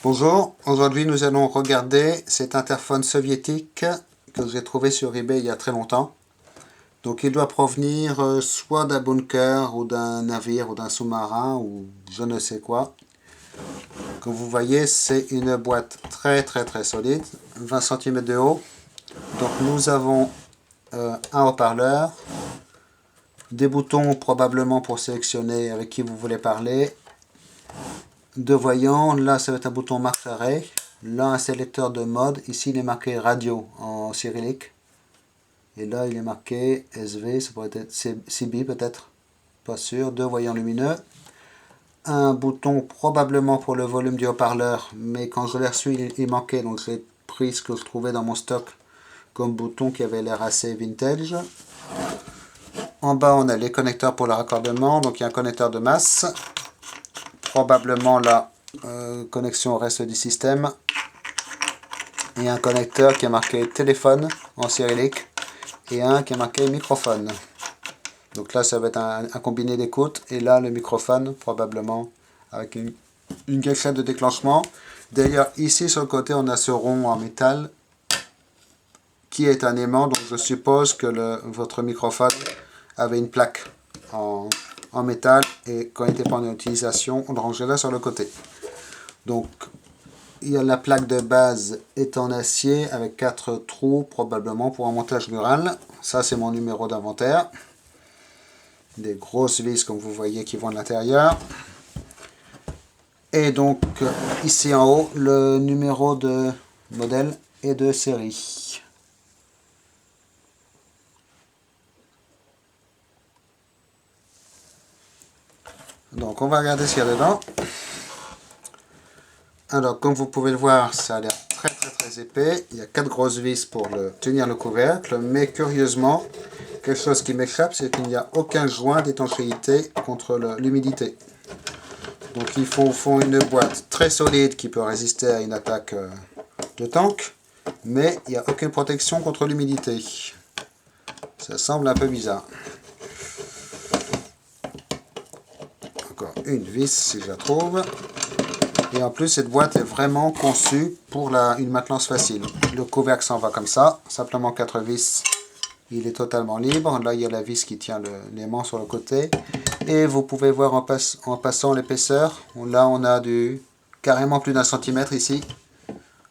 Bonjour, aujourd'hui nous allons regarder cet interphone soviétique que j'ai trouvé sur eBay il y a très longtemps. Donc il doit provenir soit d'un bunker ou d'un navire ou d'un sous-marin ou je ne sais quoi. Comme vous voyez, c'est une boîte très solide, 20 cm de haut. Donc nous avons un haut-parleur, des boutons probablement pour sélectionner avec qui vous voulez parler, deux voyants, là ça va être un bouton marque-arrêt, là un sélecteur de mode, ici il est marqué radio en cyrillique, et là il est marqué SV, ça pourrait être CB peut-être, pas sûr, deux voyants lumineux, un bouton probablement pour le volume du haut-parleur, mais quand je l'ai reçu il manquait, donc j'ai pris ce que je trouvais dans mon stock comme bouton qui avait l'air assez vintage. En bas on a les connecteurs pour le raccordement, donc il y a un connecteur de masse, probablement la connexion au reste du système, et un connecteur qui est marqué téléphone en cyrillique et un qui est marqué microphone. Donc là ça va être un combiné d'écoute, et là le microphone probablement avec une gâchette de déclenchement. D'ailleurs ici sur le côté on a ce rond en métal qui est un aimant, donc je suppose que votre microphone avait une plaque en métal, et quand il n'était pas en utilisation on le rangeait là sur le côté. Donc il y a la plaque de base est en acier avec 4 trous probablement pour un montage mural. Ça c'est mon numéro d'inventaire. Des grosses vis comme vous voyez qui vont à l'intérieur. Et donc ici en haut le numéro de modèle et de série. Donc on va regarder ce qu'il y a dedans. Alors comme vous pouvez le voir, ça a l'air très épais. Il y a 4 grosses vis pour tenir le couvercle, mais curieusement, quelque chose qui m'échappe, c'est qu'il n'y a aucun joint d'étanchéité contre l'humidité. Donc ils font une boîte très solide qui peut résister à une attaque de tank, mais il n'y a aucune protection contre l'humidité. Ça semble un peu bizarre. Encore une vis si je la trouve. Et en plus, cette boîte est vraiment conçue pour une maintenance facile. Le couvercle s'en va comme ça, simplement 4 vis. Il est totalement libre. Là, il y a la vis qui tient l'aimant sur le côté. Et vous pouvez voir en passant l'épaisseur. Là, on a carrément plus d'un centimètre ici.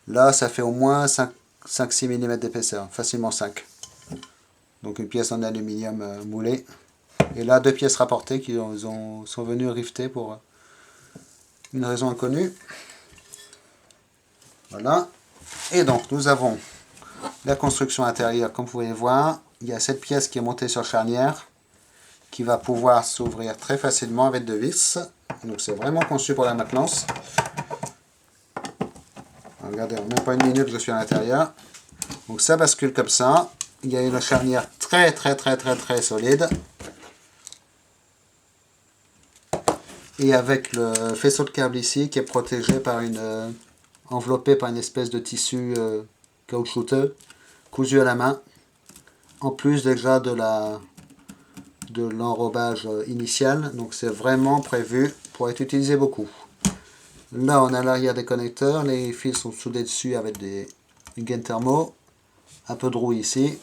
Là, ça fait au moins 5-6 mm d'épaisseur, facilement 5. Donc une pièce en aluminium moulé. Et là, 2 pièces rapportées qui sont venues rifter pour une raison inconnue. Voilà. Et donc nous avons la construction intérieure, comme vous pouvez voir. Il y a cette pièce qui est montée sur charnière, qui va pouvoir s'ouvrir très facilement avec 2 vis. Donc c'est vraiment conçu pour la maintenance. Regardez, en même pas une minute je suis à l'intérieur. Donc ça bascule comme ça. Il y a une charnière très solide. Et avec le faisceau de câble ici qui est protégé par enveloppé par une espèce de tissu caoutchouteux cousu à la main, en plus déjà de l'enrobage initial. Donc c'est vraiment prévu pour être utilisé beaucoup. Là on a l'arrière des connecteurs, les fils sont soudés dessus avec une gaine thermo, un peu de roue ici.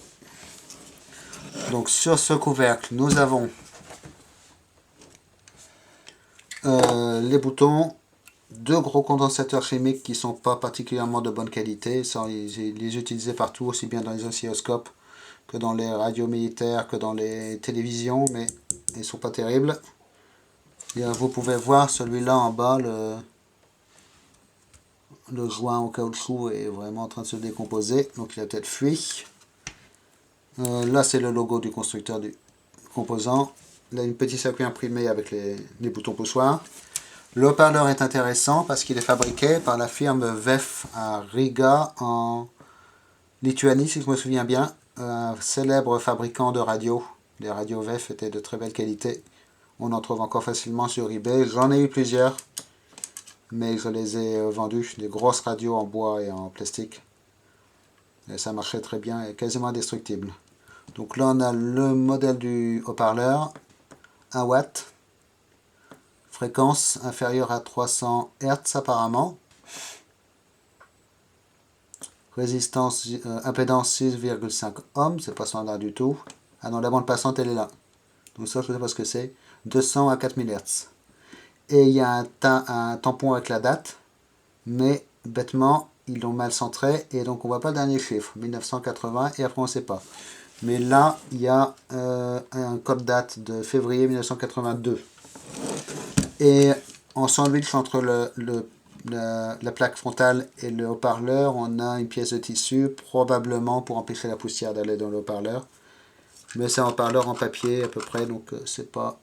Donc sur ce couvercle nous avons les boutons, 2 gros condensateurs chimiques qui ne sont pas particulièrement de bonne qualité. Ils les utilisaient partout, aussi bien dans les oscilloscopes que dans les radios militaires, que dans les télévisions, mais ils ne sont pas terribles. Et vous pouvez voir celui-là en bas, le joint au caoutchouc est vraiment en train de se décomposer, donc il a peut-être fui. Là c'est le logo du constructeur du composant. Là une petite circuit imprimé avec les boutons poussoirs. Le haut-parleur est intéressant parce qu'il est fabriqué par la firme VEF à Riga en Lituanie, si je me souviens bien, un célèbre fabricant de radios. Les radios VEF étaient de très belle qualité. On en trouve encore facilement sur eBay. J'en ai eu plusieurs, mais je les ai vendus. Des grosses radios en bois et en plastique. Et ça marchait très bien et quasiment indestructible. Donc là on a le modèle du haut-parleur, 1 watt. Fréquence inférieure à 300 Hz apparemment. Résistance, impédance 6,5 ohms, c'est pas standard du tout. Ah non, la bande passante elle est là. Donc ça je ne sais pas ce que c'est. 200 à 4000 Hz. Et il y a un tampon avec la date, mais bêtement ils l'ont mal centré et donc on voit pas le dernier chiffre, 1980, et après on ne sait pas. Mais là il y a un code date de février 1982. Et en sandwich entre la plaque frontale et le haut-parleur, on a une pièce de tissu, probablement pour empêcher la poussière d'aller dans le haut-parleur. Mais c'est un haut-parleur en papier à peu près, donc c'est pas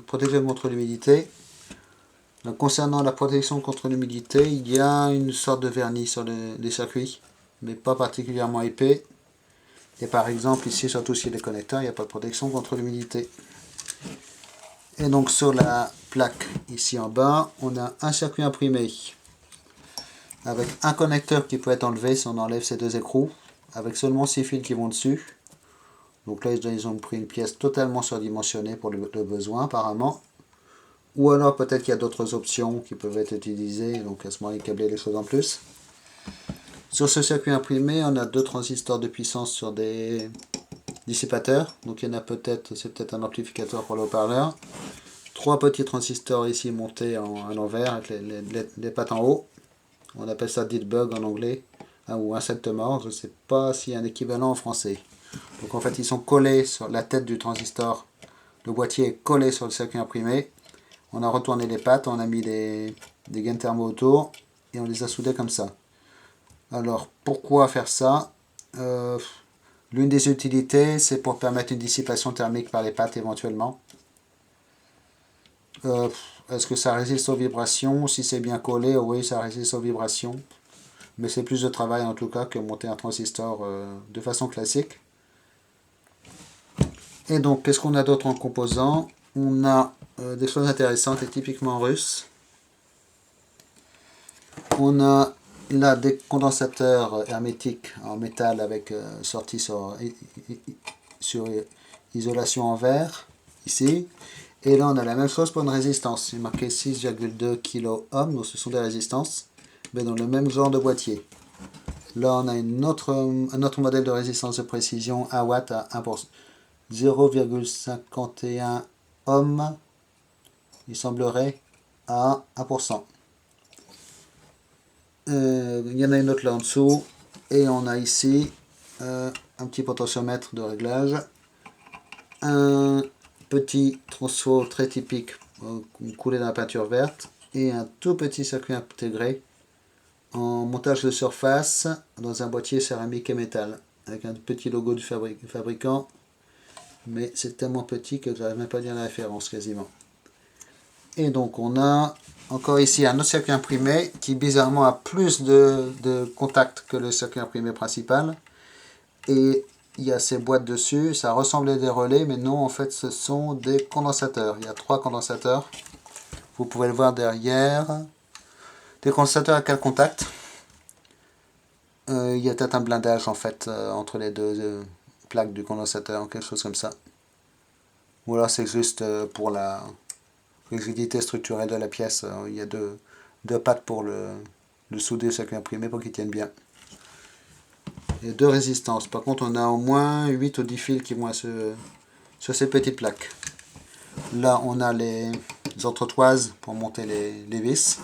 protégé contre l'humidité. Donc, concernant la protection contre l'humidité, il y a une sorte de vernis sur les circuits, mais pas particulièrement épais. Et par exemple, ici, surtout sur les connecteurs, il n'y a pas de protection contre l'humidité. Et donc sur la plaque ici en bas, on a un circuit imprimé avec un connecteur qui peut être enlevé si on enlève ces deux écrous, avec seulement 6 fils qui vont dessus. Donc là, ils ont pris une pièce totalement surdimensionnée pour le besoin apparemment. Ou alors peut-être qu'il y a d'autres options qui peuvent être utilisées, donc à ce moment-là, câbler les choses en plus. Sur ce circuit imprimé, on a deux transistors de puissance sur des dissipateurs. Donc il y en a peut-être, c'est peut-être un amplificateur pour le haut-parleur. Trois petits transistors ici montés à l'envers avec les pattes en haut. On appelle ça dead bug en anglais, ou insecte mort. Je ne sais pas s'il y a un équivalent en français. Donc en fait, ils sont collés sur la tête du transistor. Le boîtier est collé sur le circuit imprimé. On a retourné les pattes, on a mis des gaines thermo autour et on les a soudés comme ça. Alors pourquoi faire ça? L'une des utilités, c'est pour permettre une dissipation thermique par les pattes éventuellement. Est-ce que ça résiste aux vibrations? Si c'est bien collé, oui, ça résiste aux vibrations. Mais c'est plus de travail en tout cas que monter un transistor de façon classique. Et donc, qu'est-ce qu'on a d'autre en composants? On a des choses intéressantes et typiquement russes. On a là des condensateurs hermétiques en métal avec sortie sur isolation en verre, ici. Et là, on a la même chose pour une résistance. C'est marqué 6,2 kΩ, donc ce sont des résistances, mais dans le même genre de boîtier. Là, on a un autre modèle de résistance de précision, 1 watt à 1%. 0,51 ohms, il semblerait, à 1%. Il y en a une autre là en dessous, et on a ici un petit potentiomètre de réglage, un petit transfo très typique coulé dans la peinture verte, et un tout petit circuit intégré en montage de surface dans un boîtier céramique et métal, avec un petit logo du fabricant, mais c'est tellement petit que je n'arrive même pas à dire la référence quasiment. Et donc on a encore ici un autre circuit imprimé qui bizarrement a plus de contacts que le circuit imprimé principal. Et il y a ces boîtes dessus, ça ressemble à des relais, mais non, en fait ce sont des condensateurs. Il y a 3 condensateurs, vous pouvez le voir derrière. Des condensateurs à 4 contacts. Il y a peut-être un blindage en fait entre les deux plaques du condensateur, quelque chose comme ça. Ou alors c'est juste pour la rigidité structurelle de la pièce. Il y a deux pattes pour le souder au circuit imprimé pour qu'il tienne bien. Et 2 résistances. Par contre, on a au moins 8 ou 10 fils qui vont sur ces petites plaques. Là, on a les entretoises pour monter les vis.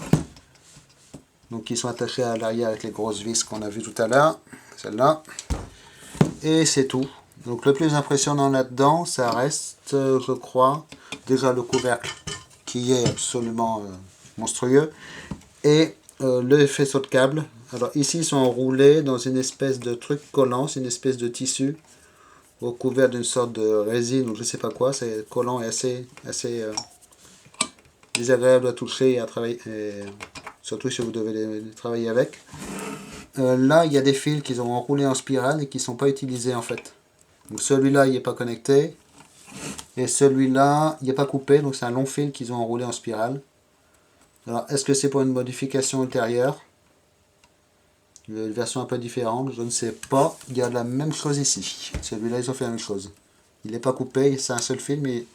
Donc, qui sont attachées à l'arrière avec les grosses vis qu'on a vues tout à l'heure. Celle-là. Et c'est tout. Donc, le plus impressionnant là-dedans, ça reste, je crois, déjà le couvercle qui est absolument monstrueux. Et le faisceau de câble. Alors ici ils sont enroulés dans une espèce de truc collant, c'est une espèce de tissu recouvert d'une sorte de résine ou je sais pas quoi. C'est collant et assez désagréable à toucher et à travailler, et surtout si vous devez les travailler avec. Là il y a des fils qu'ils ont enroulés en spirale et qui ne sont pas utilisés en fait. Donc celui-là il n'est pas connecté et celui-là il n'est pas coupé, donc c'est un long fil qu'ils ont enroulé en spirale. Alors est-ce que c'est pour une modification ultérieure? Une version un peu différente, je ne sais pas. Il y a la même chose ici. Celui-là, ils ont fait la même chose. Il n'est pas coupé, c'est un seul fil, mais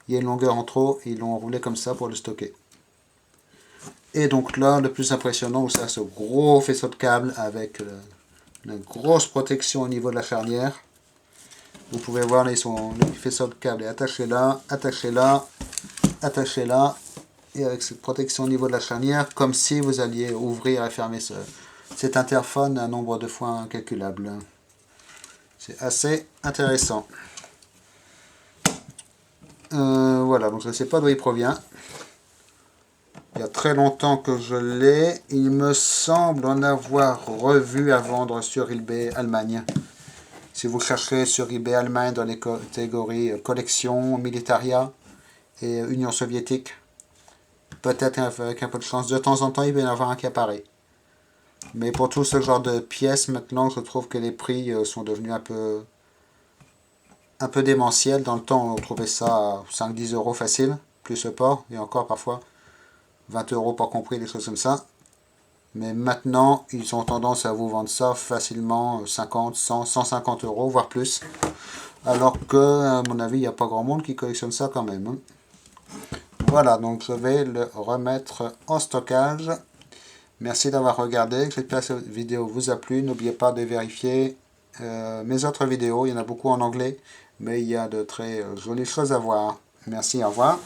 il y a une longueur en trop et ils l'ont enroulé comme ça pour le stocker. Et donc là, le plus impressionnant, c'est ce gros faisceau de câble avec une grosse protection au niveau de la charnière. Vous pouvez voir, là, le faisceau de câble est attaché là, attaché là, attaché là. Et avec cette protection au niveau de la charnière, comme si vous alliez ouvrir et fermer cet interphone un nombre de fois incalculable. C'est assez intéressant. Voilà, donc je ne sais pas d'où il provient. Il y a très longtemps que je l'ai. Il me semble en avoir revu à vendre sur eBay Allemagne. Si vous cherchez sur eBay Allemagne dans les catégories collection, militaria et Union soviétique, peut-être avec un peu de chance, de temps en temps, il va y en avoir un qui apparaît. Mais pour tout ce genre de pièces, maintenant, je trouve que les prix sont devenus un peu démentiels. Dans le temps, on trouvait ça à 5-10 euros facile, plus le port, et encore parfois 20 euros pas compris, des choses comme ça. Mais maintenant, ils ont tendance à vous vendre ça facilement 50, 100, 150 euros, voire plus. Alors que, à mon avis, il n'y a pas grand monde qui collectionne ça quand même. Voilà, donc je vais le remettre en stockage. Merci d'avoir regardé. J'espère que cette vidéo vous a plu. N'oubliez pas de vérifier mes autres vidéos. Il y en a beaucoup en anglais, mais il y a de très jolies choses à voir. Merci, au revoir.